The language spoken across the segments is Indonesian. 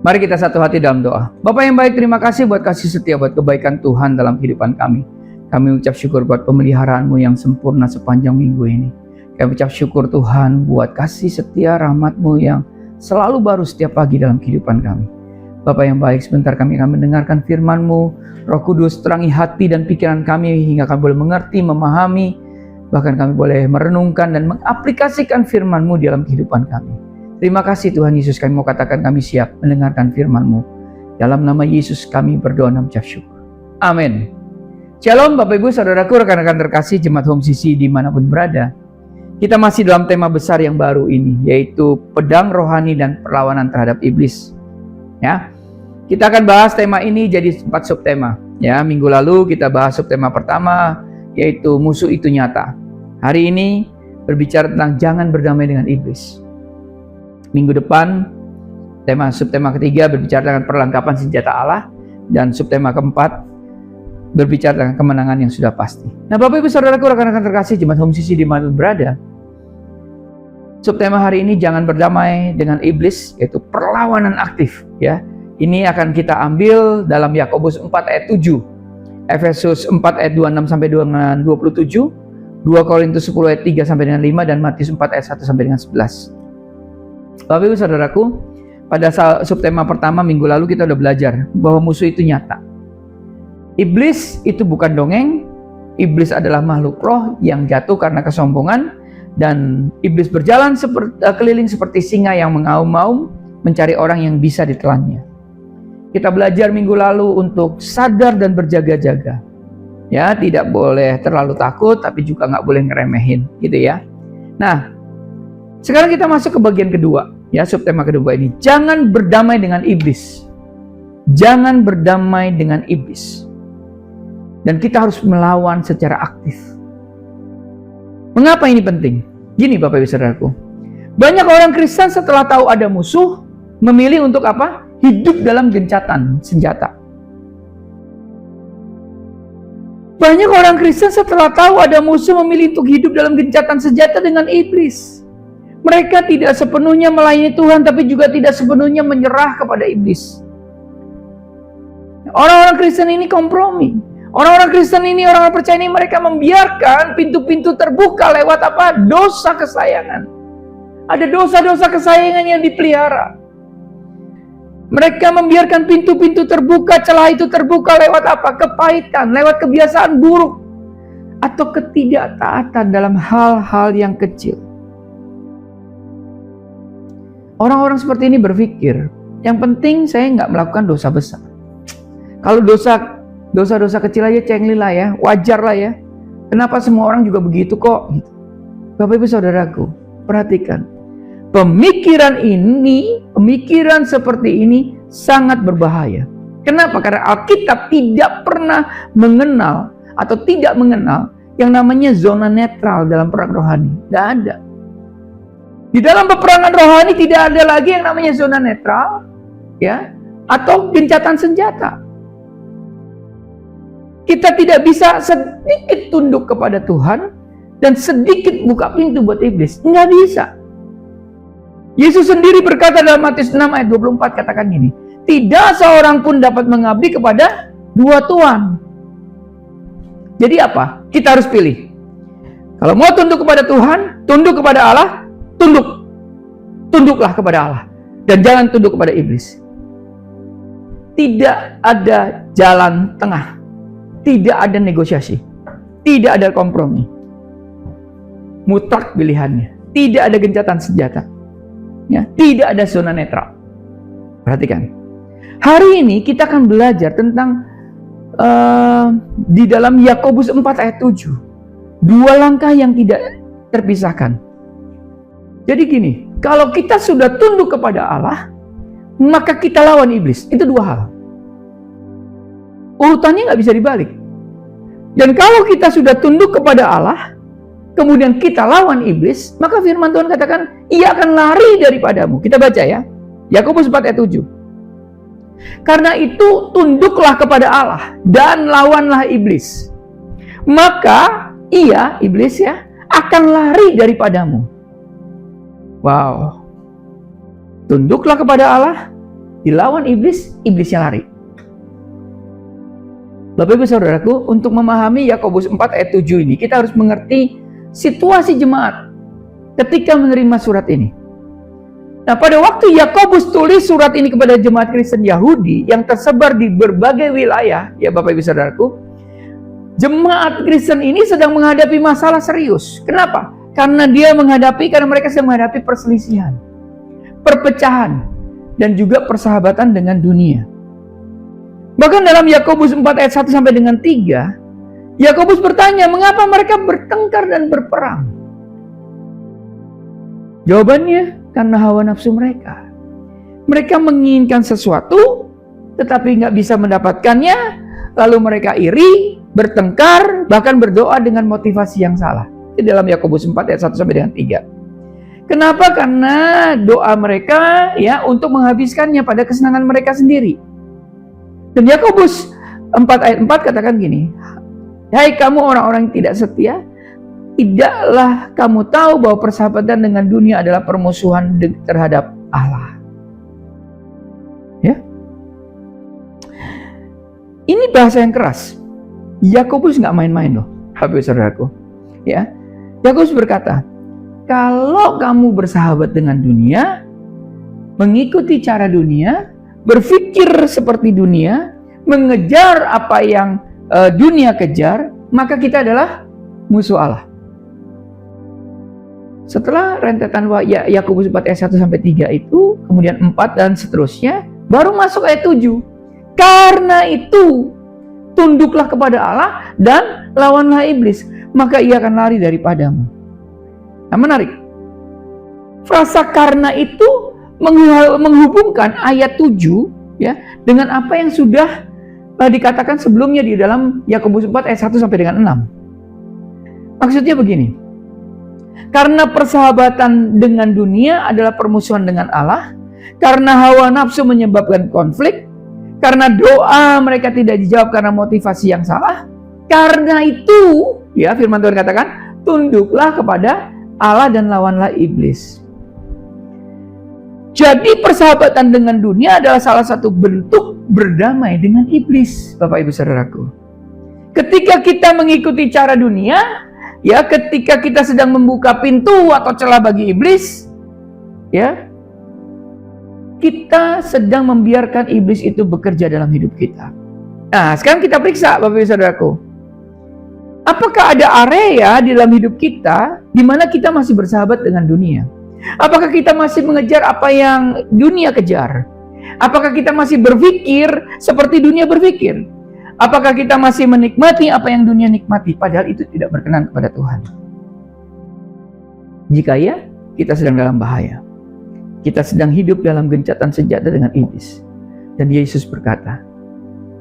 Mari kita satu hati dalam doa. Bapak yang baik, terima kasih buat kasih setia, buat kebaikan Tuhan dalam kehidupan kami. Kami ucap syukur buat pemeliharaan-Mu yang sempurna sepanjang minggu ini. Kami ucap syukur Tuhan buat kasih setia rahmat-Mu yang selalu baru setiap pagi dalam kehidupan kami. Bapak yang baik, sebentar kami akan mendengarkan firman-Mu. Roh Kudus terangi hati dan pikiran kami hingga kami boleh mengerti, memahami, bahkan kami boleh merenungkan dan mengaplikasikan firman-Mu dalam kehidupan kami. Terima kasih Tuhan Yesus, kami mau katakan kami siap mendengarkan firman-Mu. Dalam nama Yesus kami berdoa dan ucap syukur. Amin. Shalom Bapak Ibu, Saudaraku, rekan-rekan terkasih Jemaat Home CC dimanapun berada. Kita masih dalam tema besar yang baru ini, yaitu pedang rohani dan perlawanan terhadap iblis. Ya, kita akan bahas tema ini jadi 4 subtema. Ya, minggu lalu kita bahas subtema pertama, yaitu musuh itu nyata. Hari ini berbicara tentang jangan berdamai dengan iblis. Minggu depan, subtema ketiga berbicara tentang perlengkapan senjata Allah. Dan subtema keempat berbicara tentang kemenangan yang sudah pasti. Nah Bapak Ibu Saudaraku, rekan-rekan terkasih Jemaat Home CC dimanapun berada. Subtema hari ini jangan berdamai dengan iblis, yaitu perlawanan aktif. Ya, ini akan kita ambil dalam Yakobus 4 ayat 7, Efesus 4 ayat 26 sampai dengan 27, 2 Korintus 10 ayat 3 sampai dengan 5, dan Matius 4 ayat 1 sampai dengan 11. Bapak Ibu Saudaraku, pada subtema pertama minggu lalu kita udah belajar bahwa musuh itu nyata. Iblis itu bukan dongeng. Iblis adalah makhluk roh yang jatuh karena kesombongan, dan iblis berjalan keliling seperti singa yang mengaum-ngaum mencari orang yang bisa ditelannya. Kita belajar minggu lalu untuk sadar dan berjaga-jaga. Ya, tidak boleh terlalu takut, tapi juga nggak boleh ngeremehin, gitu ya. Nah, sekarang kita masuk ke bagian kedua, ya, subtema kedua ini. Jangan berdamai dengan iblis. Jangan berdamai dengan iblis. Dan kita harus melawan secara aktif. Mengapa ini penting? Gini Bapak Ibu Saudaraku. Banyak orang Kristen setelah tahu ada musuh, memilih untuk apa? Hidup dalam gencatan senjata. Banyak orang Kristen setelah tahu ada musuh, memilih untuk hidup dalam gencatan senjata dengan iblis. Mereka tidak sepenuhnya melayani Tuhan, tapi juga tidak sepenuhnya menyerah kepada iblis. Orang-orang Kristen ini kompromi. Orang-orang Kristen ini, orang percaya ini, mereka membiarkan pintu-pintu terbuka lewat apa? Dosa kesayangan. Ada dosa-dosa kesayangan yang dipelihara. Mereka membiarkan pintu-pintu terbuka, celah itu terbuka lewat apa? Kepahitan, lewat kebiasaan buruk, atau ketidaktaatan dalam hal-hal yang kecil. Orang-orang seperti ini berpikir, yang penting saya nggak melakukan dosa besar. Kalau dosa-dosa kecil aja cengli lah ya, wajar lah ya. Kenapa semua orang juga begitu kok? Gitu. Bapak Ibu Saudaraku, perhatikan. Pemikiran seperti ini sangat berbahaya. Kenapa? Karena Alkitab tidak pernah mengenal atau tidak mengenal yang namanya zona netral dalam perang rohani. Tidak ada. Di dalam peperangan rohani tidak ada lagi yang namanya zona netral, ya, atau gencatan senjata. Kita tidak bisa sedikit tunduk kepada Tuhan dan sedikit buka pintu buat iblis. Nggak bisa. Yesus sendiri berkata dalam Matius 6 ayat 24, katakan gini, tidak seorang pun dapat mengabdi kepada dua tuan. Jadi apa? Kita harus pilih. Kalau mau tunduk kepada Tuhan, tunduk kepada Allah, tunduklah kepada Allah, dan jangan tunduk kepada iblis. Tidak ada jalan tengah, tidak ada negosiasi, tidak ada kompromi, mutlak pilihannya, tidak ada gencatan senjata, ya, tidak ada zona netral. Perhatikan, hari ini kita akan belajar tentang di dalam Yakobus 4 ayat 7, dua langkah yang tidak terpisahkan. Jadi gini, kalau kita sudah tunduk kepada Allah, maka kita lawan iblis. Itu dua hal. Urutannya nggak bisa dibalik. Dan kalau kita sudah tunduk kepada Allah, kemudian kita lawan iblis, maka firman Tuhan katakan, ia akan lari daripadamu. Kita baca ya, Yakobus 4 ayat 7. Karena itu tunduklah kepada Allah dan lawanlah iblis. Maka ia, iblis ya, akan lari daripadamu. Wow. Tunduklah kepada Allah, dilawan iblis, iblisnya lari. Bapak Ibu Saudaraku, untuk memahami Yakobus 4 ayat 7 ini, kita harus mengerti situasi jemaat ketika menerima surat ini. Nah, pada waktu Yakobus tulis surat ini kepada jemaat Kristen Yahudi yang tersebar di berbagai wilayah, ya Bapak Ibu Saudaraku, jemaat Kristen ini sedang menghadapi masalah serius. Kenapa? Karena mereka sedang menghadapi perselisihan, perpecahan, dan juga persahabatan dengan dunia. Bahkan dalam Yakobus 4 ayat 1 sampai dengan 3, Yakobus bertanya, mengapa mereka bertengkar dan berperang? Jawabannya, karena hawa nafsu mereka. Mereka menginginkan sesuatu, tetapi nggak bisa mendapatkannya, lalu mereka iri, bertengkar, bahkan berdoa dengan motivasi yang salah. Di dalam Yakobus 4 ayat 1 sampai dengan 3. Kenapa? Karena doa mereka ya untuk menghabiskannya pada kesenangan mereka sendiri. Dan Yakobus 4 ayat 4 katakan gini, hai kamu orang-orang yang tidak setia, tidaklah kamu tahu bahwa persahabatan dengan dunia adalah permusuhan terhadap Allah. Ya, ini bahasa yang keras. Yakobus nggak main-main loh, Bapak Saudaraku. Ya, Yakobus berkata, kalau kamu bersahabat dengan dunia, mengikuti cara dunia, berpikir seperti dunia, mengejar apa yang dunia kejar, maka kita adalah musuh Allah. Setelah rentetan Yakobus 4 ayat 1 sampai 3 itu, kemudian 4 dan seterusnya, baru masuk ayat 7. Karena itu, tunduklah kepada Allah dan lawanlah iblis, maka ia akan lari daripadamu. Nah, menarik. Frasa karena itu menghubungkan ayat 7 ya dengan apa yang sudah dikatakan sebelumnya di dalam Yakobus 4 ayat 1 sampai dengan 6. Maksudnya begini. Karena persahabatan dengan dunia adalah permusuhan dengan Allah, karena hawa nafsu menyebabkan konflik, karena doa mereka tidak dijawab karena motivasi yang salah, karena itu, ya firman Tuhan katakan, tunduklah kepada Allah dan lawanlah iblis. Jadi persahabatan dengan dunia adalah salah satu bentuk berdamai dengan iblis, Bapak Ibu Saudaraku. Ketika kita mengikuti cara dunia, ya ketika kita sedang membuka pintu atau celah bagi iblis, ya kita sedang membiarkan iblis itu bekerja dalam hidup kita. Nah, sekarang kita periksa Bapak Ibu Saudaraku. Apakah ada area di dalam hidup kita di mana kita masih bersahabat dengan dunia? Apakah kita masih mengejar apa yang dunia kejar? Apakah kita masih berpikir seperti dunia berpikir? Apakah kita masih menikmati apa yang dunia nikmati? Padahal itu tidak berkenan kepada Tuhan. Jika ya, kita sedang dalam bahaya. Kita sedang hidup dalam gencatan senjata dengan iblis. Dan Yesus berkata,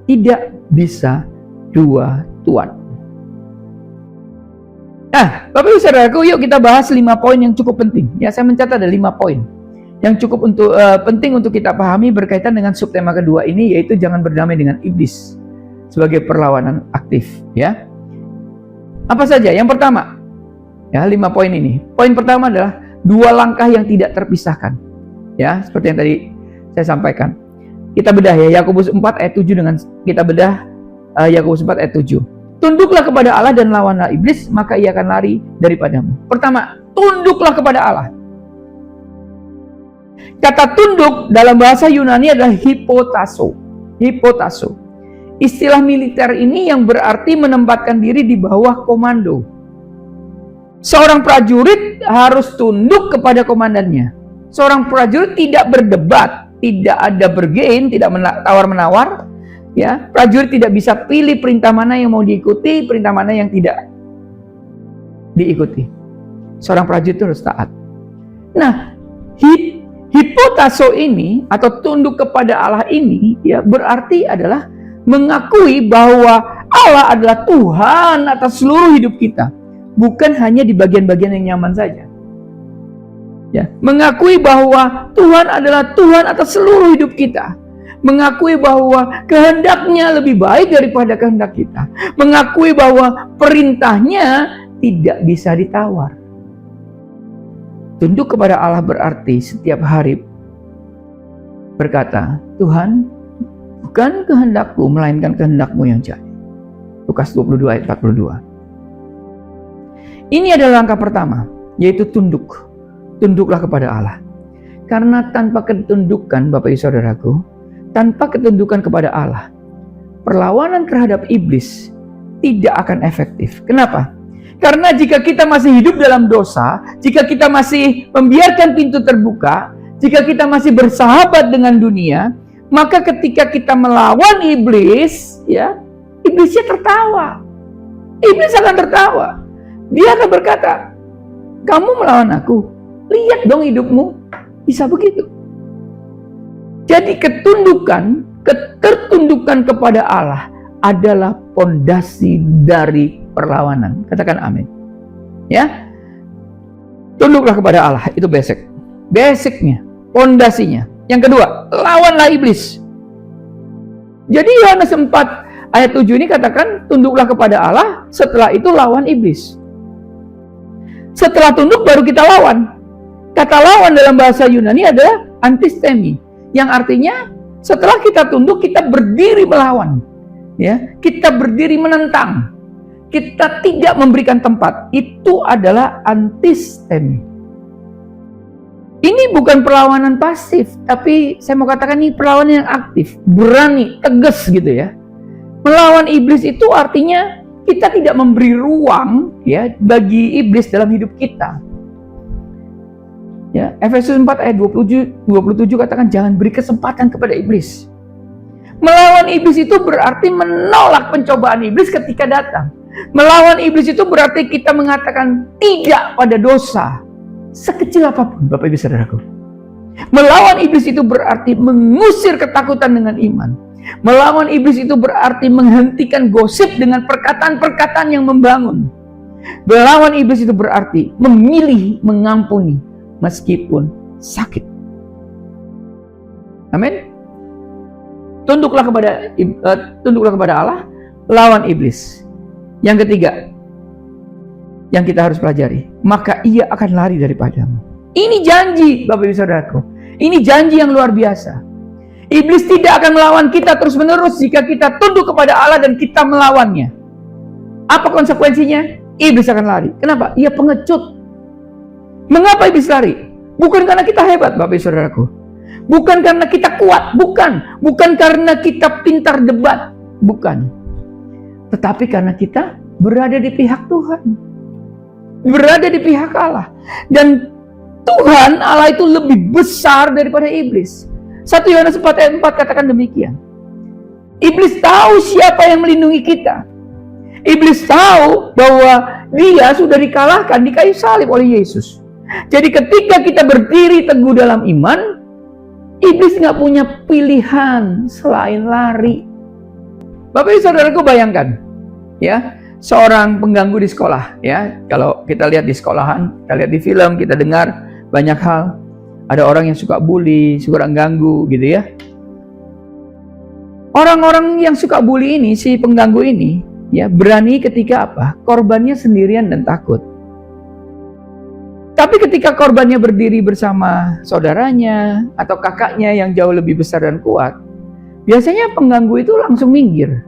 tidak bisa dua tuan. Nah, Bapak Ibu Saudaraku, yuk kita bahas 5 poin yang cukup penting. Ya, saya mencatat ada 5 poin yang cukup penting untuk kita pahami berkaitan dengan subtema kedua ini, yaitu jangan berdamai dengan iblis sebagai perlawanan aktif. Ya, apa saja? Yang pertama, ya 5 poin ini. Poin pertama adalah 2 langkah yang tidak terpisahkan. Ya, seperti yang tadi saya sampaikan. Kita bedah ya Yakobus 4 ayat 7 dengan kita bedah Yakobus 4 ayat 7. Tunduklah kepada Allah dan lawanlah iblis, maka ia akan lari daripadamu. Pertama, tunduklah kepada Allah. Kata tunduk dalam bahasa Yunani adalah hipotasso. Hipotasso. Istilah militer ini yang berarti menempatkan diri di bawah komando. Seorang prajurit harus tunduk kepada komandannya. Seorang prajurit tidak berdebat, tidak ada bergain, tidak tawar-menawar. Ya, prajurit tidak bisa pilih perintah mana yang mau diikuti, perintah mana yang tidak diikuti. Seorang prajurit itu harus taat. Nah, hipotasso ini atau tunduk kepada Allah ini ya berarti adalah mengakui bahwa Allah adalah Tuhan atas seluruh hidup kita, bukan hanya di bagian-bagian yang nyaman saja. Ya, mengakui bahwa Tuhan adalah Tuhan atas seluruh hidup kita. Mengakui bahwa kehendaknya lebih baik daripada kehendak kita. Mengakui bahwa perintahnya tidak bisa ditawar. Tunduk kepada Allah berarti setiap hari berkata, Tuhan, bukan kehendakku, melainkan kehendak-Mu yang jadi. Lukas 22 ayat 42. Ini adalah langkah pertama, yaitu tunduk. Tunduklah kepada Allah. Karena tanpa ketundukan, Bapak Ibu Saudaraku, tanpa ketundukan kepada Allah, perlawanan terhadap iblis tidak akan efektif. Kenapa? Karena jika kita masih hidup dalam dosa, jika kita masih membiarkan pintu terbuka, jika kita masih bersahabat dengan dunia, maka ketika kita melawan iblis, ya, iblisnya tertawa. Iblis akan tertawa. Dia akan berkata, kamu melawan aku, lihat dong hidupmu, bisa begitu. Jadi ketertundukan kepada Allah adalah pondasi dari perlawanan. Katakan amin. Ya, tunduklah kepada Allah, itu basicnya, pondasinya. Yang kedua, lawanlah iblis. Jadi Yohanes 4 ayat 7 ini katakan, tunduklah kepada Allah, setelah itu lawan iblis. Setelah tunduk baru kita lawan. Kata lawan dalam bahasa Yunani adalah antistemi, yang artinya setelah kita tunduk, kita berdiri melawan. Ya, kita berdiri menentang. Kita tidak memberikan tempat. Itu adalah antistemi. Ini bukan perlawanan pasif, tapi saya mau katakan ini perlawanan yang aktif, berani, tegas gitu ya. Melawan iblis itu artinya kita tidak memberi ruang ya bagi iblis dalam hidup kita. Ya, Efesus 4 ayat 27 katakan jangan beri kesempatan kepada iblis. Melawan iblis itu berarti menolak pencobaan iblis ketika datang. Melawan iblis itu berarti kita mengatakan tidak pada dosa, sekecil apapun, Bapak Ibu Saudaraku. Melawan iblis itu berarti mengusir ketakutan dengan iman. Melawan iblis itu berarti menghentikan gosip dengan perkataan-perkataan yang membangun. Melawan iblis itu berarti memilih mengampuni meskipun sakit. Amin. Tunduklah kepada Allah, lawan iblis. Yang ketiga, yang kita harus pelajari, maka ia akan lari daripadamu. Ini janji, Bapak Ibu Saudaraku. Ini janji yang luar biasa. Iblis tidak akan melawan kita terus-menerus jika kita tunduk kepada Allah dan kita melawannya. Apa konsekuensinya? Iblis akan lari. Kenapa? Ia pengecut. Mengapa iblis lari? Bukan karena kita hebat, Bapak Ibu Saudaraku. Bukan karena kita kuat, bukan. Bukan karena kita pintar debat, bukan. Tetapi karena kita berada di pihak Tuhan. Berada di pihak Allah. Dan Tuhan Allah itu lebih besar daripada iblis. 1 Yohanes 4 ayat 4 katakan demikian. Iblis tahu siapa yang melindungi kita. Iblis tahu bahwa dia sudah dikalahkan di kayu salib oleh Yesus. Jadi ketika kita berdiri teguh dalam iman, iblis nggak punya pilihan selain lari. Bapak Ibu Saudaraku, bayangkan ya, seorang pengganggu di sekolah ya. Kalau kita lihat di sekolahan, kita lihat di film, kita dengar banyak hal. Ada orang yang suka bully, suka ganggu gitu ya. Orang-orang yang suka bully ini, si pengganggu ini ya, berani ketika apa? Korbannya sendirian dan takut. Tapi ketika korbannya berdiri bersama saudaranya atau kakaknya yang jauh lebih besar dan kuat, biasanya pengganggu itu langsung minggir.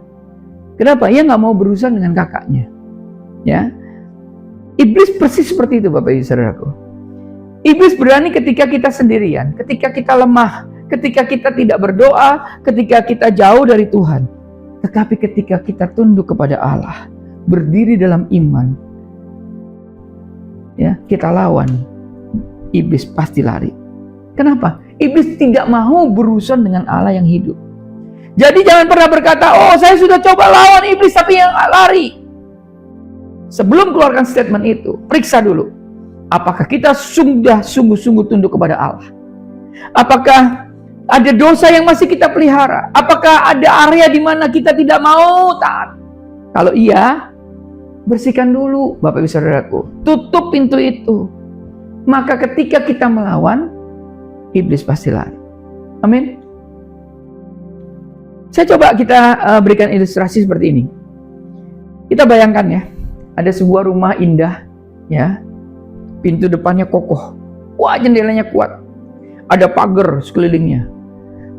Kenapa? Ia nggak mau berurusan dengan kakaknya. Ya, iblis persis seperti itu, Bapak Ibu Saudaraku. Iblis berani ketika kita sendirian, ketika kita lemah, ketika kita tidak berdoa, ketika kita jauh dari Tuhan. Tetapi ketika kita tunduk kepada Allah, berdiri dalam iman, ya, kita lawan, iblis pasti lari. Kenapa? Iblis tidak mau berurusan dengan Allah yang hidup. Jadi jangan pernah berkata, oh saya sudah coba lawan iblis tapi yang lari. Sebelum keluarkan statement itu, periksa dulu. Apakah kita sudah sungguh-sungguh tunduk kepada Allah? Apakah ada dosa yang masih kita pelihara? Apakah ada area di mana kita tidak mau taat? Kalau iya, bersihkan dulu, Bapak Ibu Saudaraku. Tutup pintu itu. Maka ketika kita melawan, iblis pasti lari. Amin. Saya coba kita berikan ilustrasi seperti ini. Kita bayangkan ya, ada sebuah rumah indah, ya. Pintu depannya kokoh. Wah, jendelanya kuat. Ada pagar sekelilingnya.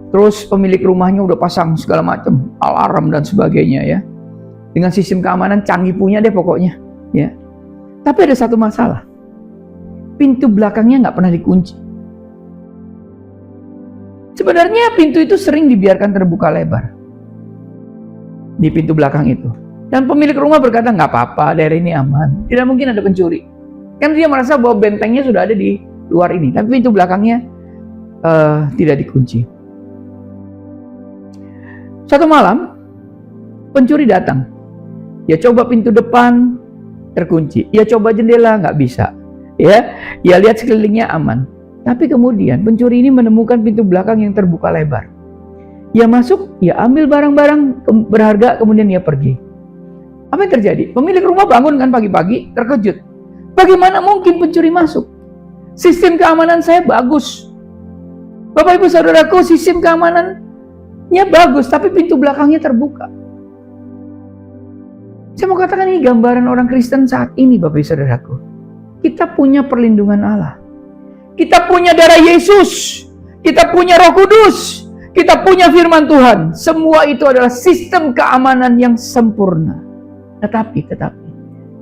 Terus pemilik rumahnya udah pasang segala macam alarm dan sebagainya ya. Dengan sistem keamanan canggih punya deh pokoknya ya. Tapi ada satu masalah. Pintu belakangnya nggak pernah dikunci. Sebenarnya pintu itu sering dibiarkan terbuka lebar di pintu belakang itu. Dan pemilik rumah berkata, nggak apa-apa, daerah ini aman. Tidak mungkin ada pencuri. Kan dia merasa bahwa bentengnya sudah ada di luar ini. Tapi pintu belakangnya tidak dikunci. Satu malam, pencuri datang. Ya coba pintu depan, terkunci. Ya coba jendela, nggak bisa. Ya lihat sekelilingnya aman. Tapi kemudian pencuri ini menemukan pintu belakang yang terbuka lebar. Ya masuk, ya ambil barang-barang berharga, kemudian dia pergi. Apa yang terjadi? Pemilik rumah bangun kan pagi-pagi, terkejut. Bagaimana mungkin pencuri masuk? Sistem keamanan saya bagus. Bapak Ibu Saudaraku, sistem keamanannya bagus, tapi pintu belakangnya terbuka. Saya mau katakan ini gambaran orang Kristen saat ini, Bapak Ibu Saudaraku. Kita punya perlindungan Allah. Kita punya darah Yesus. Kita punya Roh Kudus. Kita punya firman Tuhan. Semua itu adalah sistem keamanan yang sempurna. Tetapi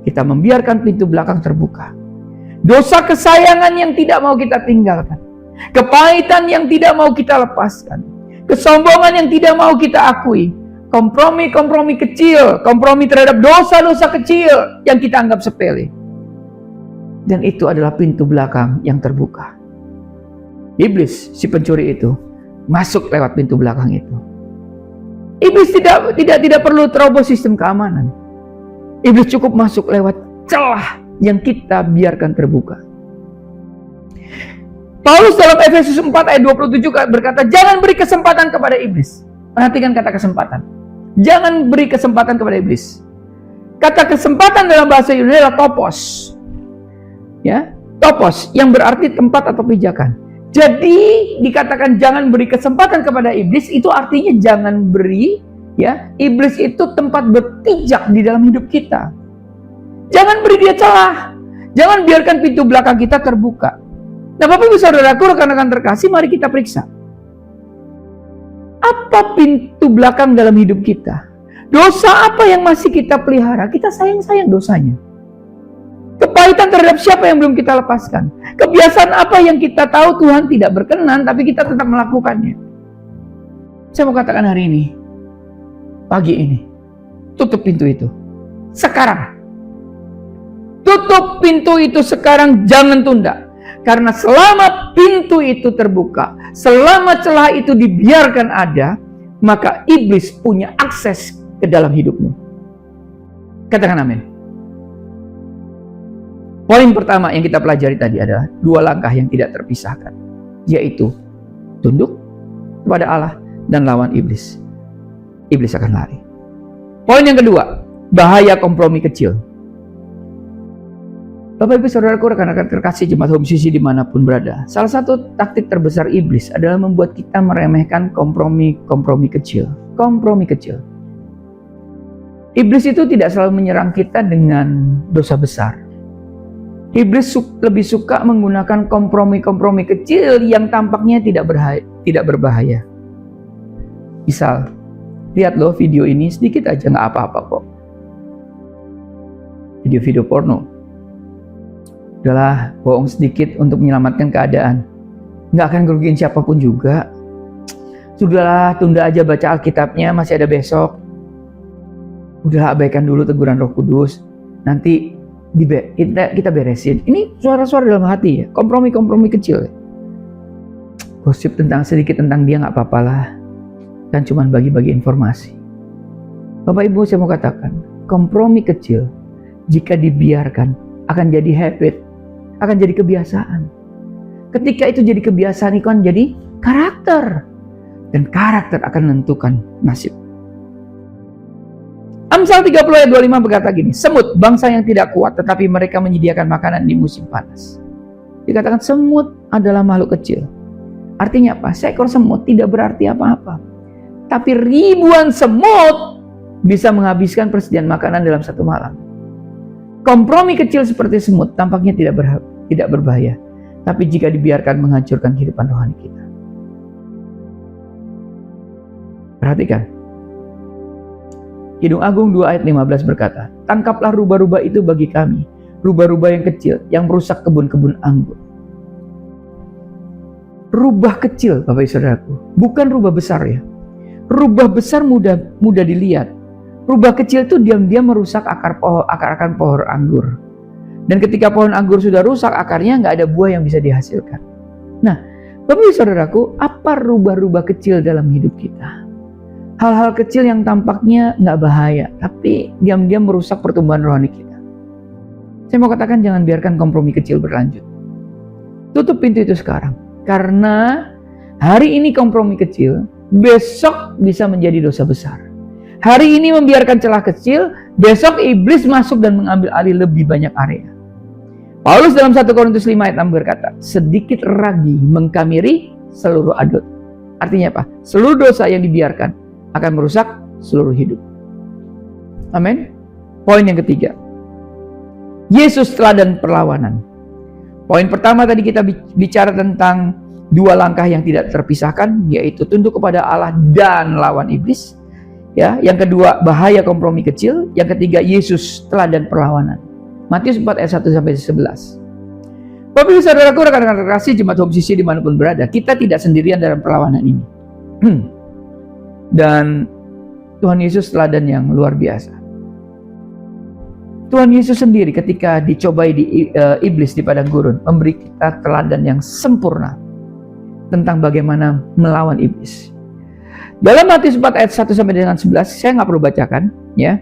kita membiarkan pintu belakang terbuka. Dosa kesayangan yang tidak mau kita tinggalkan. Kepahitan yang tidak mau kita lepaskan. Kesombongan yang tidak mau kita akui. Kompromi-kompromi kecil, kompromi terhadap dosa-dosa kecil yang kita anggap sepele. Dan itu adalah pintu belakang yang terbuka. Iblis, si pencuri itu, masuk lewat pintu belakang itu. Iblis tidak perlu terobos sistem keamanan. Iblis cukup masuk lewat celah yang kita biarkan terbuka. Paulus dalam Efesus 4 ayat 27 berkata, jangan beri kesempatan kepada iblis. Perhatikan kata kesempatan. Jangan beri kesempatan kepada iblis. Kata kesempatan dalam bahasa Yunani adalah topos. Ya, topos yang berarti tempat atau pijakan. Jadi dikatakan jangan beri kesempatan kepada iblis, itu artinya jangan beri ya iblis itu tempat berpijak di dalam hidup kita. Jangan beri dia celah. Jangan biarkan pintu belakang kita terbuka. Nah, Bapak Ibu Saudaraku, rekan-rekan terkasih, mari kita periksa. Apa pintu belakang dalam hidup kita? Dosa apa yang masih kita pelihara? Kita sayang-sayang dosanya. Kepahitan terhadap siapa yang belum kita lepaskan? Kebiasaan apa yang kita tahu Tuhan tidak berkenan, tapi kita tetap melakukannya? Saya mau katakan hari ini, pagi ini, tutup pintu itu. Sekarang. Tutup pintu itu sekarang, jangan tunda. Karena selama pintu itu terbuka, selama celah itu dibiarkan ada, maka iblis punya akses ke dalam hidupmu. Katakan amin. Poin pertama yang kita pelajari tadi adalah dua langkah yang tidak terpisahkan, yaitu tunduk kepada Allah dan lawan iblis. Iblis akan lari. Poin yang kedua, bahaya kompromi kecil. Bapak Ibu Saudaraku, rekan-rekan terkasih jemaat Home CC dimanapun berada, salah satu taktik terbesar iblis adalah membuat kita meremehkan kompromi kecil. Kompromi kecil. Iblis itu tidak selalu menyerang kita dengan dosa besar. Iblis lebih suka menggunakan kompromi-kompromi kecil yang tampaknya tidak berbahaya. Misal, lihat loh video ini, sedikit aja nggak apa-apa kok. Video-video porno. Udahlah, bohong sedikit untuk menyelamatkan keadaan. Nggak akan ngerugiin siapapun juga. Sudahlah, tunda aja baca Alkitabnya, masih ada besok. Udahlah, abaikan dulu teguran Roh Kudus. Nanti kita beresin. Ini suara-suara dalam hati ya, kompromi-kompromi kecil. Gosip sedikit tentang dia nggak apa-apa lah. Kan cuma bagi-bagi informasi. Bapak Ibu, saya mau katakan, kompromi kecil jika dibiarkan akan jadi habit. Akan jadi kebiasaan. Ketika itu jadi kebiasaan, itu kan jadi karakter. Dan karakter akan menentukan nasib. Amsal 30 ayat 25 berkata gini, semut, bangsa yang tidak kuat, tetapi mereka menyediakan makanan di musim panas. Dikatakan semut adalah makhluk kecil. Artinya apa? Seekor semut tidak berarti apa-apa. Tapi ribuan semut bisa menghabiskan persediaan makanan dalam satu malam. Kompromi kecil seperti semut tampaknya tidak berbahaya, tapi jika dibiarkan menghancurkan kehidupan rohani kita. Perhatikan. Kidung Agung 2 ayat 15 berkata, tangkaplah rubah-rubah itu bagi kami, rubah-rubah yang kecil yang merusak kebun-kebun anggur. Rubah kecil, Bapak Ibu Saudaraku, bukan rubah besar ya. Rubah besar mudah dilihat. Rubah kecil itu diam-diam merusak akar-akar pohon anggur. Dan ketika pohon anggur sudah rusak akarnya, nggak ada buah yang bisa dihasilkan. Nah, Bapak Ibu Saudaraku, apa rubah-rubah kecil dalam hidup kita? Hal-hal kecil yang tampaknya nggak bahaya, tapi diam-diam merusak pertumbuhan rohani kita. Saya mau katakan jangan biarkan kompromi kecil berlanjut. Tutup pintu itu sekarang. Karena hari ini kompromi kecil, besok bisa menjadi dosa besar. Hari ini membiarkan celah kecil, besok iblis masuk dan mengambil alih lebih banyak area. Paulus dalam 1 Korintus 5 ayat 6 berkata, sedikit ragi mengkamiri seluruh adut. Artinya apa? Seluruh dosa yang dibiarkan akan merusak seluruh hidup. Amin. Poin yang ketiga, Yesus teladan perlawanan. Poin pertama tadi kita bicara tentang dua langkah yang tidak terpisahkan, yaitu tunduk kepada Allah dan lawan iblis. Ya, yang kedua, bahaya kompromi kecil. Yang ketiga, Yesus teladan perlawanan. Matius 4 ayat 1 sampai 11. Bapak Ibu Saudaraku, rekan-rekan terkasih, jemaat Home CC dimanapun berada, kita tidak sendirian dalam perlawanan ini. Dan Tuhan Yesus teladan yang luar biasa. Tuhan Yesus sendiri ketika dicobai di iblis di padang gurun, memberi kita teladan yang sempurna tentang bagaimana melawan iblis. Dalam Matius 4 ayat 1 sampai dengan 11, saya nggak perlu bacakan ya,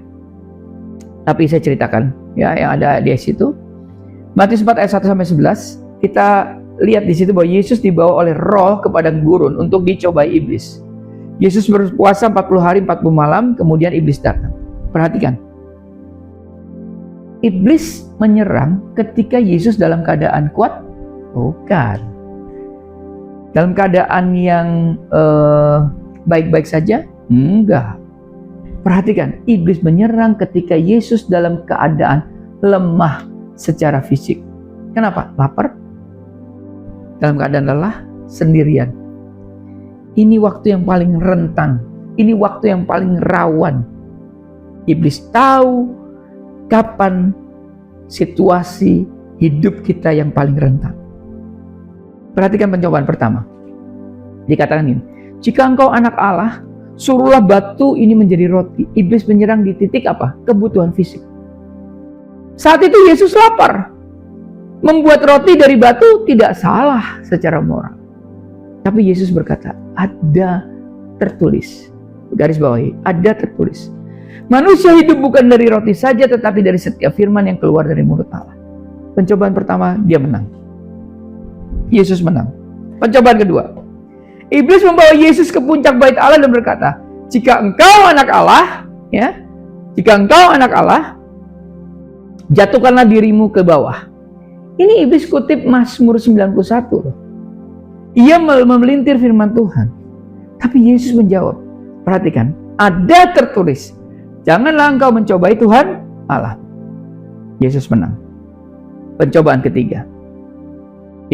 tapi saya ceritakan ya yang ada di situ. Matius 4 ayat 1 sampai 11, kita lihat di situ bahwa Yesus dibawa oleh Roh ke padang gurun untuk dicobai iblis. Yesus berpuasa 40 hari 40 malam, kemudian iblis datang. Perhatikan. Iblis menyerang ketika Yesus dalam keadaan kuat? Bukan. Dalam keadaan yang baik-baik saja? Enggak. Perhatikan, iblis menyerang ketika Yesus dalam keadaan lemah secara fisik. Kenapa? Lapar? Dalam keadaan lelah? Sendirian. Ini waktu yang paling rentan. Ini waktu yang paling rawan. Iblis tahu kapan situasi hidup kita yang paling rentan. Perhatikan pencobaan pertama. Dikatakan ini, jika engkau anak Allah, suruhlah batu ini menjadi roti. Iblis menyerang di titik apa? Kebutuhan fisik. Saat itu Yesus lapar. Membuat roti dari batu tidak salah secara moral. Tapi Yesus berkata, ada tertulis. Garis bawahi, ada tertulis. Manusia hidup bukan dari roti saja, tetapi dari setiap firman yang keluar dari mulut Allah. Pencobaan pertama, dia menang. Yesus menang. Pencobaan kedua, iblis membawa Yesus ke puncak bait Allah dan berkata, jika engkau anak Allah, ya, jika engkau anak Allah, jatuhkanlah dirimu ke bawah. Ini iblis kutip Mazmur 91 loh. Ia memelintir firman Tuhan. Tapi Yesus menjawab, perhatikan, ada tertulis, janganlah engkau mencobai Tuhan Allah. Yesus menang. Pencobaan ketiga,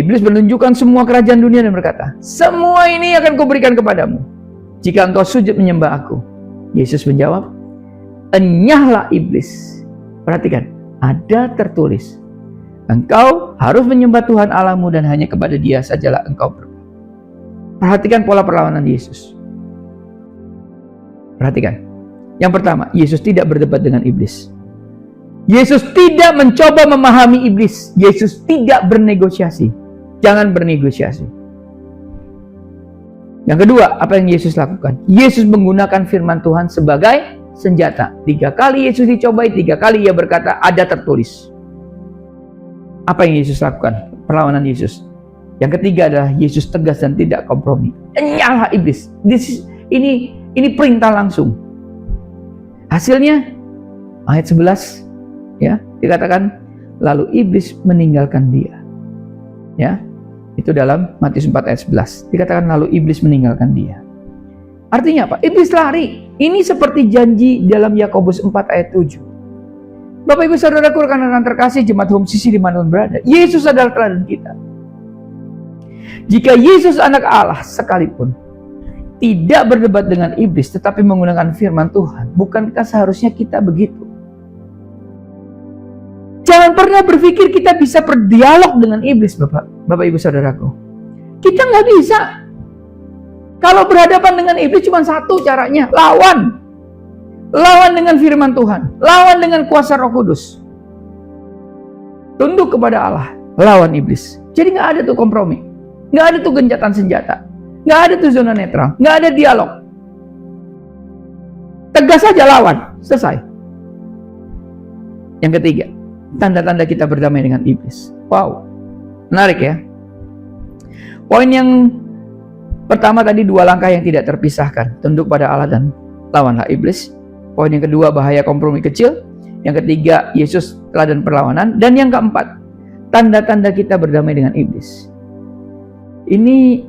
iblis menunjukkan semua kerajaan dunia dan berkata, semua ini akan kuberikan kepadamu jika engkau sujud menyembah aku. Yesus menjawab, enyahlah iblis. Perhatikan, ada tertulis, engkau harus menyembah Tuhan Allahmu dan hanya kepada Dia sajalah engkau berdoa. Perhatikan pola perlawanan Yesus. Perhatikan. Yang pertama, Yesus tidak berdebat dengan iblis. Yesus tidak mencoba memahami iblis. Yesus tidak bernegosiasi. Jangan bernegosiasi. Yang kedua, apa yang Yesus lakukan? Yesus menggunakan firman Tuhan sebagai senjata. 3 kali Yesus dicobai, 3 kali Ia berkata, ada tertulis. Apa yang Yesus lakukan? Perlawanan Yesus. Yang ketiga adalah Yesus tegas dan tidak kompromi. Enyahlah iblis. Ini perintah langsung. Hasilnya ayat 11 ya, dikatakan lalu iblis meninggalkan dia. Ya. Itu dalam Matius 4 ayat 11. Dikatakan lalu iblis meninggalkan dia. Artinya apa? Iblis lari. Ini seperti janji dalam Yakobus 4 ayat 7. Bapak Ibu Saudaraku, rekan-rekan terkasih, jemaat Home CC dimanapun berada, Yesus adalah teladan kita. Jika Yesus anak Allah sekalipun, tidak berdebat dengan iblis, tetapi menggunakan firman Tuhan. Bukankah seharusnya kita begitu? Jangan pernah berpikir kita bisa berdialog dengan iblis, Bapak Ibu Saudaraku. Kita nggak bisa. Kalau berhadapan dengan iblis cuma satu caranya, lawan. Lawan dengan firman Tuhan, lawan dengan kuasa Roh Kudus. Tunduk kepada Allah, lawan iblis. Jadi nggak ada tuh kompromi, nggak ada tuh gencatan senjata, nggak ada tuh zona netral, nggak ada dialog. Tegas saja lawan, selesai. Yang ketiga, tanda-tanda kita berdamai dengan iblis. Wow, menarik ya. Poin yang pertama tadi 2 langkah yang tidak terpisahkan, tunduk pada Allah dan lawanlah iblis. Poin yang kedua, bahaya kompromi kecil. Yang ketiga, Yesus teladan perlawanan. Dan yang keempat, tanda-tanda kita berdamai dengan iblis. Ini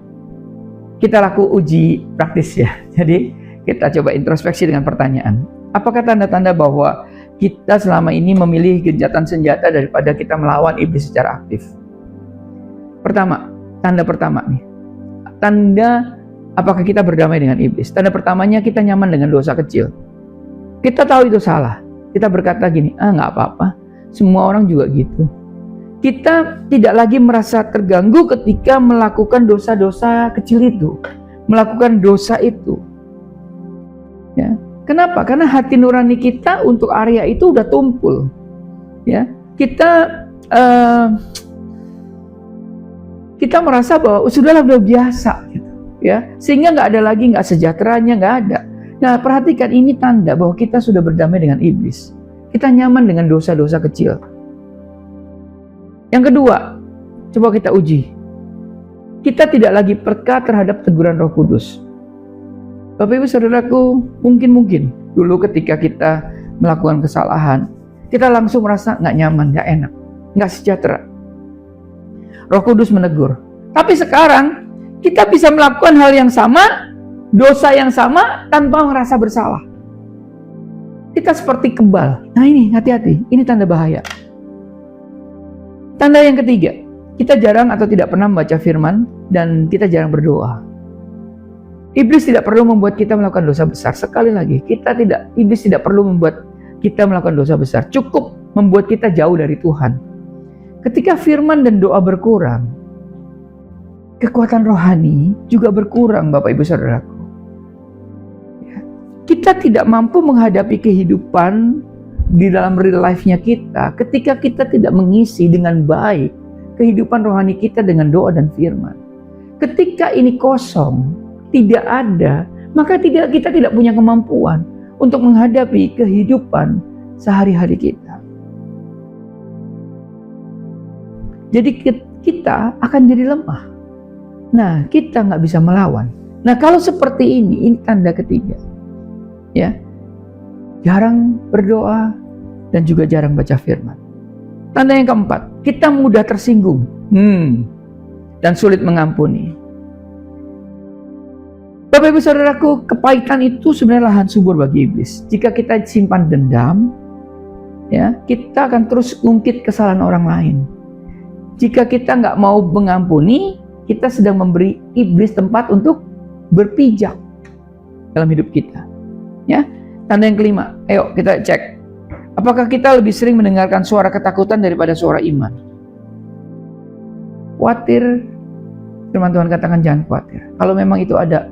kita laku uji praktis ya. Jadi kita coba introspeksi dengan pertanyaan. Apakah tanda-tanda bahwa kita selama ini memilih gencatan senjata daripada kita melawan iblis secara aktif? Pertama, tanda pertama nih. Tanda apakah kita berdamai dengan iblis? Tanda pertamanya kita nyaman dengan dosa kecil. Kita tahu itu salah. Kita berkata gini, nggak apa-apa. Semua orang juga gitu. Kita tidak lagi merasa terganggu ketika melakukan dosa-dosa kecil itu. Melakukan dosa itu. Ya. Kenapa? Karena hati nurani kita untuk area itu udah tumpul. Ya. Kita merasa bahwa sudahlah udah biasa. Gitu. Ya. Sehingga nggak ada lagi, nggak sejahteranya, nggak ada. Nah, perhatikan, ini tanda bahwa kita sudah berdamai dengan iblis. Kita nyaman dengan dosa-dosa kecil. Yang kedua, coba kita uji. Kita tidak lagi peka terhadap teguran Roh Kudus. Bapak Ibu Saudaraku, mungkin dulu ketika kita melakukan kesalahan, kita langsung merasa nggak nyaman, nggak enak, nggak sejahtera. Roh Kudus menegur. Tapi sekarang, kita bisa melakukan hal yang sama, dosa yang sama tanpa merasa bersalah. Kita seperti kebal. Nah ini, hati-hati. Ini tanda bahaya. Tanda yang ketiga, kita jarang atau tidak pernah membaca firman dan kita jarang berdoa. Iblis tidak perlu membuat kita melakukan dosa besar. Sekali lagi, iblis tidak perlu membuat kita melakukan dosa besar. Cukup membuat kita jauh dari Tuhan. Ketika firman dan doa berkurang, kekuatan rohani juga berkurang, Bapak Ibu Saudaraku. Kita tidak mampu menghadapi kehidupan di dalam real life-nya kita ketika kita tidak mengisi dengan baik kehidupan rohani kita dengan doa dan firman. Ketika ini kosong, tidak ada, maka kita tidak punya kemampuan untuk menghadapi kehidupan sehari-hari kita. Jadi kita akan jadi lemah. Nah, kita nggak bisa melawan. Nah, kalau seperti ini tanda ketiga. Ya, jarang berdoa dan juga jarang baca firman. Tanda yang keempat, kita mudah tersinggung dan sulit mengampuni. Bapak Ibu Saudaraku, kepahitan itu sebenarnya lahan subur bagi iblis. Jika kita simpan dendam, ya, kita akan terus ungkit kesalahan orang lain. Jika kita nggak mau mengampuni, kita sedang memberi iblis tempat untuk berpijak dalam hidup kita. Ya, tanda yang kelima, ayo kita cek. Apakah kita lebih sering mendengarkan suara ketakutan daripada suara iman? Khawatir, firman Tuhan katakan jangan khawatir. Kalau memang itu ada,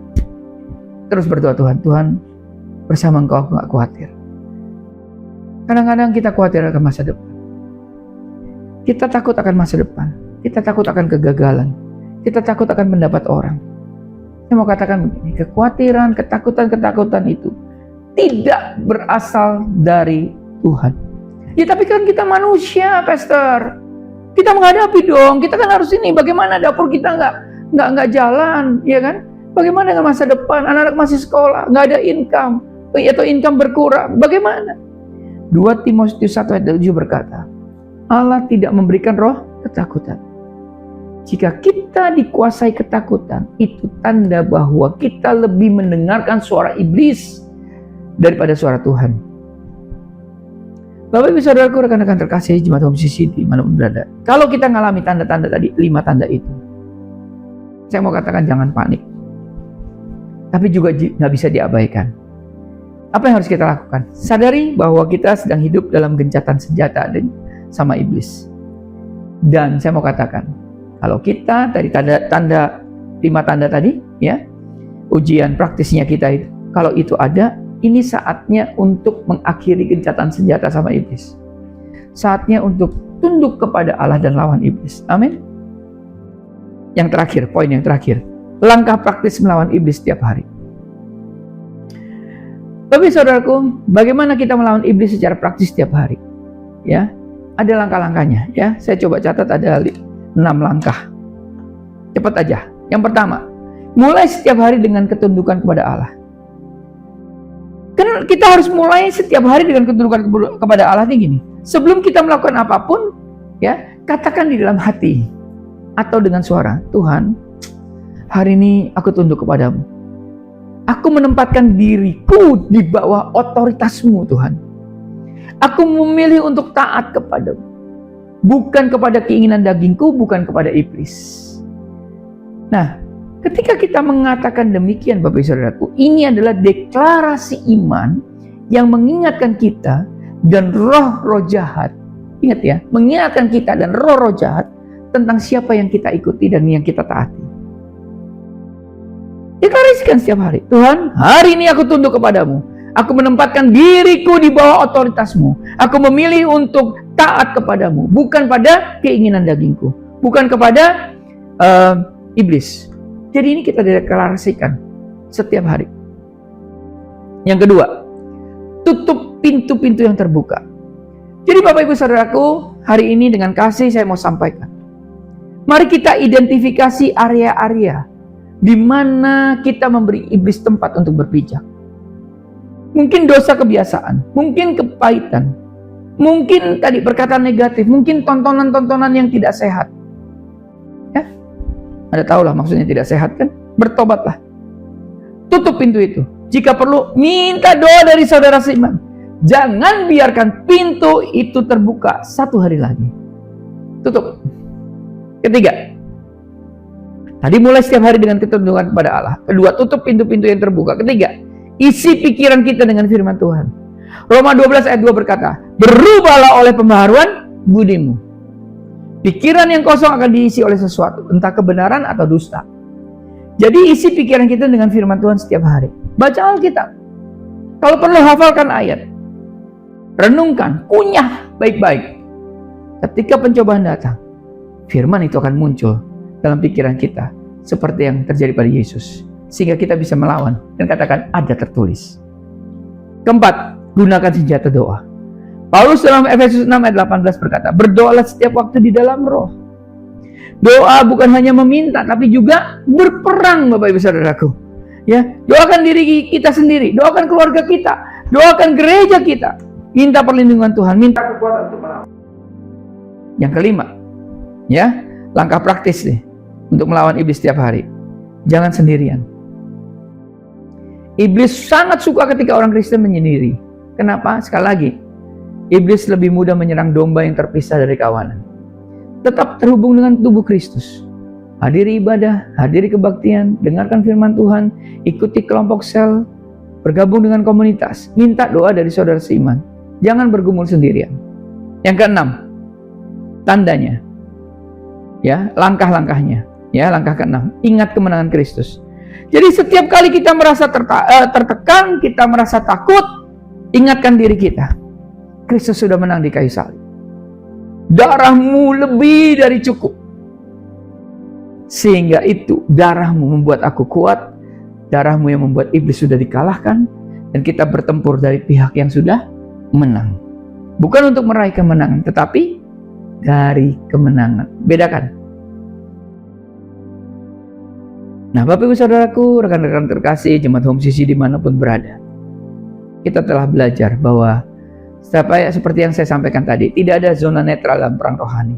terus berdoa, Tuhan bersama Engkau aku gak khawatir. Kadang-kadang kita khawatir akan masa depan. Kita takut akan masa depan. Kita takut akan kegagalan. Kita takut akan pendapat orang. Saya mau katakan begini, kekhawatiran, ketakutan itu tidak berasal dari Tuhan. Ya tapi kan kita manusia, Pastor. Kita menghadapi dong. Kita kan harus ini. Bagaimana dapur kita nggak jalan, ya kan? Bagaimana dengan masa depan? Anak-anak masih sekolah, nggak ada income, atau income berkurang. Bagaimana? 2 Timotius 1 ayat 7 berkata, Allah tidak memberikan roh ketakutan. Jika kita dikuasai ketakutan, itu tanda bahwa kita lebih mendengarkan suara iblis daripada suara Tuhan. Bapak Ibu Saudaraku, rekan-rekan terkasih jemaat Home CC di mana pun berada. Kalau kita mengalami tanda-tanda tadi, 5 tanda itu, saya mau katakan jangan panik. tapi juga nggak bisa diabaikan. Apa yang harus kita lakukan? Sadari bahwa kita sedang hidup dalam gencatan senjata sama iblis. Dan saya mau katakan, kalau kita dari tanda 5 tanda tadi, ya, ujian praktisnya kita itu, kalau itu ada, ini saatnya untuk mengakhiri gencatan senjata sama iblis. Saatnya untuk tunduk kepada Allah dan lawan iblis. Amin. Yang terakhir, poin yang terakhir, langkah praktis melawan iblis setiap hari. Tapi saudaraku, bagaimana kita melawan iblis secara praktis setiap hari? Ya, ada langkah-langkahnya. Ya, saya coba catat ada 6 langkah. Cepat aja. Yang pertama, mulai setiap hari dengan ketundukan kepada Allah. Kan kita harus mulai setiap hari dengan ketundukan kepada Allah ini gini. Sebelum kita melakukan apapun, ya, katakan di dalam hati atau dengan suara, Tuhan, hari ini aku tunduk kepadamu. Aku menempatkan diriku di bawah otoritas-Mu, Tuhan. Aku memilih untuk taat kepadamu. Bukan kepada keinginan dagingku, bukan kepada iblis. Nah, ketika kita mengatakan demikian, Bapak Ibu Saudaraku, ini adalah deklarasi iman yang mengingatkan kita dan roh-roh jahat. Ingat ya, mengingatkan kita dan roh-roh jahat tentang siapa yang kita ikuti dan yang kita taati. Deklarasikan setiap hari, Tuhan, hari ini aku tunduk kepadamu. Aku menempatkan diriku di bawah otoritas-Mu. Aku memilih untuk taat kepadamu, bukan pada keinginan dagingku, bukan kepada iblis. Jadi ini kita deklarasikan setiap hari. Yang kedua, tutup pintu-pintu yang terbuka. Jadi Bapak Ibu Saudaraku, hari ini dengan kasih saya mau sampaikan. Mari kita identifikasi area-area di mana kita memberi iblis tempat untuk berpijak. Mungkin dosa kebiasaan, mungkin kepahitan, mungkin tadi perkataan negatif, mungkin tontonan-tontonan yang tidak sehat. Ya, Anda tahulah maksudnya tidak sehat kan? Bertobatlah. Tutup pintu itu. Jika perlu, minta doa dari saudara seiman. Jangan biarkan pintu itu terbuka 1 hari lagi. Tutup. Ketiga, tadi mulai setiap hari dengan ketundukan kepada Allah. Kedua, tutup pintu-pintu yang terbuka. Ketiga, isi pikiran kita dengan firman Tuhan. Roma 12 ayat 2 berkata, berubahlah oleh pembaharuan budimu. Pikiran yang kosong akan diisi oleh sesuatu, entah kebenaran atau dusta. Jadi isi pikiran kita dengan firman Tuhan setiap hari. Baca Alkitab. Kalau perlu hafalkan ayat. Renungkan, kunyah baik-baik. Ketika pencobaan datang, firman itu akan muncul dalam pikiran kita seperti yang terjadi pada Yesus, sehingga kita bisa melawan dan katakan ada tertulis. Keempat, gunakan senjata doa. Paulus dalam Efesus 6 ayat 18 berkata, berdoalah setiap waktu di dalam roh. Doa bukan hanya meminta, tapi juga berperang, Bapak Ibu Saudaraku. Ya, doakan diri kita sendiri, doakan keluarga kita, doakan gereja kita. Minta perlindungan Tuhan, minta kekuatan untuk melawan. Yang kelima, ya, langkah praktis nih untuk melawan iblis setiap hari. Jangan sendirian. Iblis sangat suka ketika orang Kristen menyendiri. Kenapa? Sekali lagi, iblis lebih mudah menyerang domba yang terpisah dari kawanan. Tetap terhubung dengan tubuh Kristus. Hadiri ibadah, hadiri kebaktian, dengarkan firman Tuhan, ikuti kelompok sel, bergabung dengan komunitas, minta doa dari saudara seiman. Jangan bergumul sendirian. Yang keenam, tandanya. Ya, langkah-langkahnya. Ya, langkah keenam, ingat kemenangan Kristus. Jadi setiap kali kita merasa tertekan, kita merasa takut, ingatkan diri kita. Kristus sudah menang di kayu salib. Darahmu lebih dari cukup. Sehingga itu, darahmu membuat aku kuat, darahmu yang membuat iblis sudah dikalahkan, dan kita bertempur dari pihak yang sudah menang. Bukan untuk meraih kemenangan, tetapi dari kemenangan. Bedakan. Nah, Bapak Ibu Saudaraku, rekan-rekan terkasih, jemaat Home Sisi dimanapun berada, kita telah belajar bahwa seperti yang saya sampaikan tadi, tidak ada zona netral dalam perang rohani.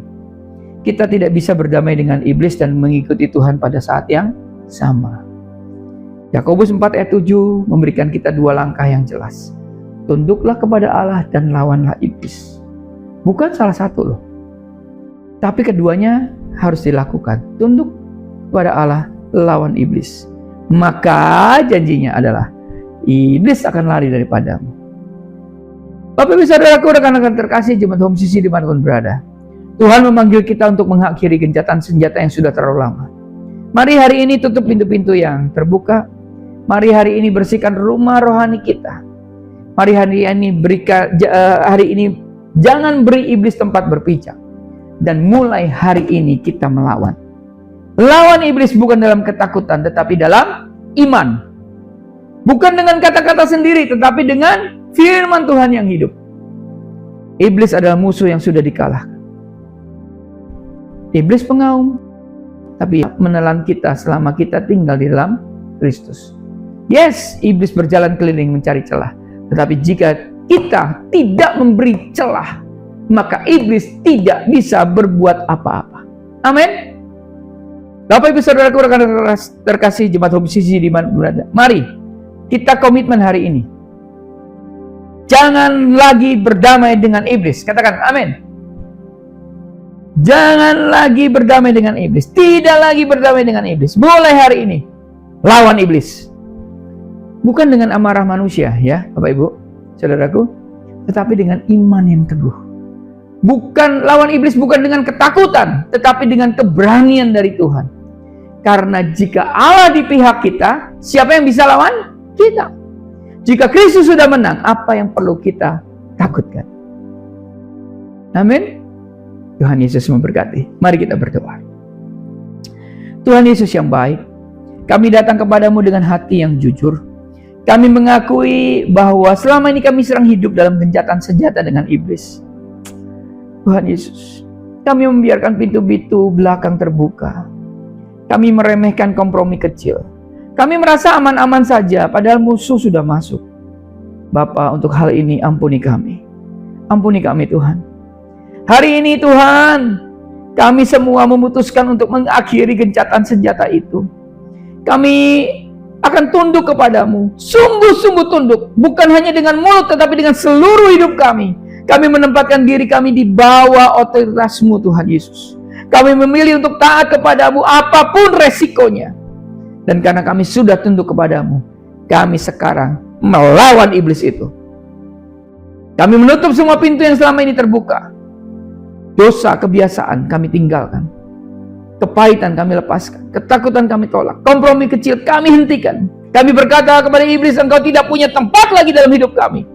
Kita tidak bisa berdamai dengan iblis dan mengikuti Tuhan pada saat yang sama. Yakobus 4 ayat 7 memberikan kita 2 langkah yang jelas. Tunduklah kepada Allah dan lawanlah iblis. Bukan salah satu loh. Tapi keduanya harus dilakukan. Tunduk kepada Allah, lawan iblis. maka janjinya adalah iblis akan lari daripadamu. Bapak Ibu Saudaraku, rekan-rekan terkasih jemaat Home CC dimanapun berada, Tuhan memanggil kita untuk mengakhiri gencatan senjata yang sudah terlalu lama. Mari hari ini tutup pintu-pintu yang terbuka. Mari hari ini bersihkan rumah rohani kita. Mari hari ini jangan beri iblis tempat berpijak. Dan mulai hari ini kita melawan. Lawan iblis bukan dalam ketakutan, tetapi dalam iman. Bukan dengan kata-kata sendiri, tetapi dengan firman Tuhan yang hidup. Iblis adalah musuh yang sudah dikalahkan. Iblis pengaum, tapi menelan kita selama kita tinggal di dalam Kristus. Yes, iblis berjalan keliling mencari celah. Tetapi jika kita tidak memberi celah, maka iblis tidak bisa berbuat apa-apa. Amin. Bapak Ibu Saudaraku, rekan-rekan terkasih jemaat Home CC di mana berada, mari kita komitmen hari ini. Jangan lagi berdamai dengan iblis. Katakan amin. Jangan lagi berdamai dengan iblis. Tidak lagi berdamai dengan iblis. Mulai hari ini lawan iblis. Bukan dengan amarah manusia ya Bapak Ibu Saudaraku, tetapi dengan iman yang teguh. Bukan lawan iblis bukan dengan ketakutan, tetapi dengan keberanian dari Tuhan. Karena jika Allah di pihak kita, siapa yang bisa lawan? Kita. Jika Kristus sudah menang, apa yang perlu kita takutkan? Amin. Tuhan Yesus memberkati. Mari kita berdoa. Tuhan Yesus yang baik, kami datang kepadamu dengan hati yang jujur. Kami mengakui bahwa selama ini kami sedang hidup dalam gencatan senjata dengan iblis. Tuhan Yesus, kami membiarkan pintu-pintu belakang terbuka. Kami meremehkan kompromi kecil. Kami merasa aman-aman saja, padahal musuh sudah masuk. Bapa, untuk hal ini ampuni kami. Ampuni kami Tuhan. Hari ini Tuhan, kami semua memutuskan untuk mengakhiri gencatan senjata itu. Kami akan tunduk kepadamu, sungguh-sungguh tunduk, bukan hanya dengan mulut tetapi dengan seluruh hidup kami. Kami menempatkan diri kami di bawah otoritas-Mu Tuhan Yesus. Kami memilih untuk taat kepadamu apapun resikonya. Dan karena kami sudah tunduk kepadamu, kami sekarang melawan iblis itu. Kami menutup semua pintu yang selama ini terbuka. Dosa, kebiasaan kami tinggalkan. Kepahitan kami lepaskan. Ketakutan kami tolak. Kompromi kecil kami hentikan. Kami berkata kepada iblis, engkau tidak punya tempat lagi dalam hidup kami.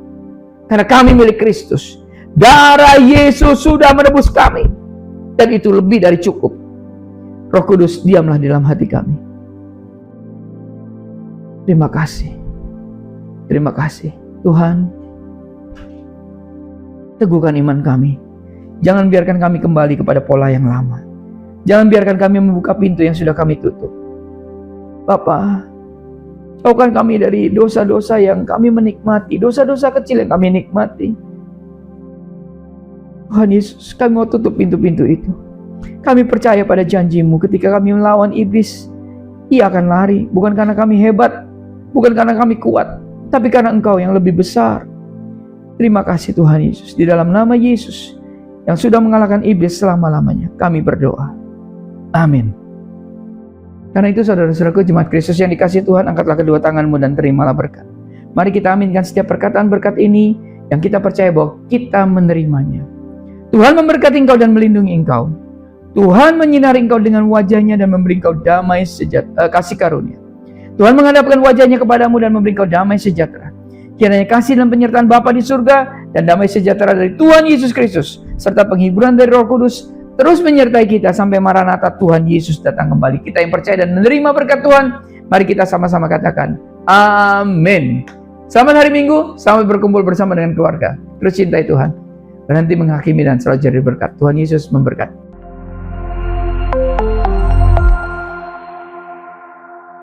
Karena kami milik Kristus. Darah Yesus sudah menebus kami. Dan itu lebih dari cukup. Roh Kudus, diamlah di dalam hati kami. Terima kasih. Terima kasih. Tuhan, teguhkan iman kami. Jangan biarkan kami kembali kepada pola yang lama. Jangan biarkan kami membuka pintu yang sudah kami tutup. Bapa, jauhkan kami dari dosa-dosa yang kami menikmati, dosa-dosa kecil yang kami nikmati. Tuhan Yesus, kami mau tutup pintu-pintu itu. Kami percaya pada janji-Mu ketika kami melawan iblis, ia akan lari. Bukan karena kami hebat, bukan karena kami kuat, tapi karena Engkau yang lebih besar. Terima kasih Tuhan Yesus. Di dalam nama Yesus yang sudah mengalahkan iblis selama-lamanya, kami berdoa. Amin. Karena itu saudara-saudaraku jemaat Kristus yang dikasihi Tuhan, angkatlah kedua tanganmu dan terimalah berkat. Mari kita aminkan setiap perkataan berkat ini yang kita percaya bahwa kita menerimanya. Tuhan memberkati engkau dan melindungi engkau. Tuhan menyinari engkau dengan wajahnya dan memberi engkau damai sejahtera, kasih karunia. Tuhan menghadapkan wajahnya kepadamu dan memberi engkau damai sejahtera. Kiranya kasih dan penyertaan Bapa di surga dan damai sejahtera dari Tuhan Yesus Kristus serta penghiburan dari Roh Kudus terus menyertai kita sampai Maranatha Tuhan Yesus datang kembali. Kita yang percaya dan menerima berkat Tuhan, mari kita sama-sama katakan amin. Selamat hari Minggu, selamat berkumpul bersama dengan keluarga. Terus cintai Tuhan, berhenti menghakimi dan selalu jadi berkat. Tuhan Yesus memberkati.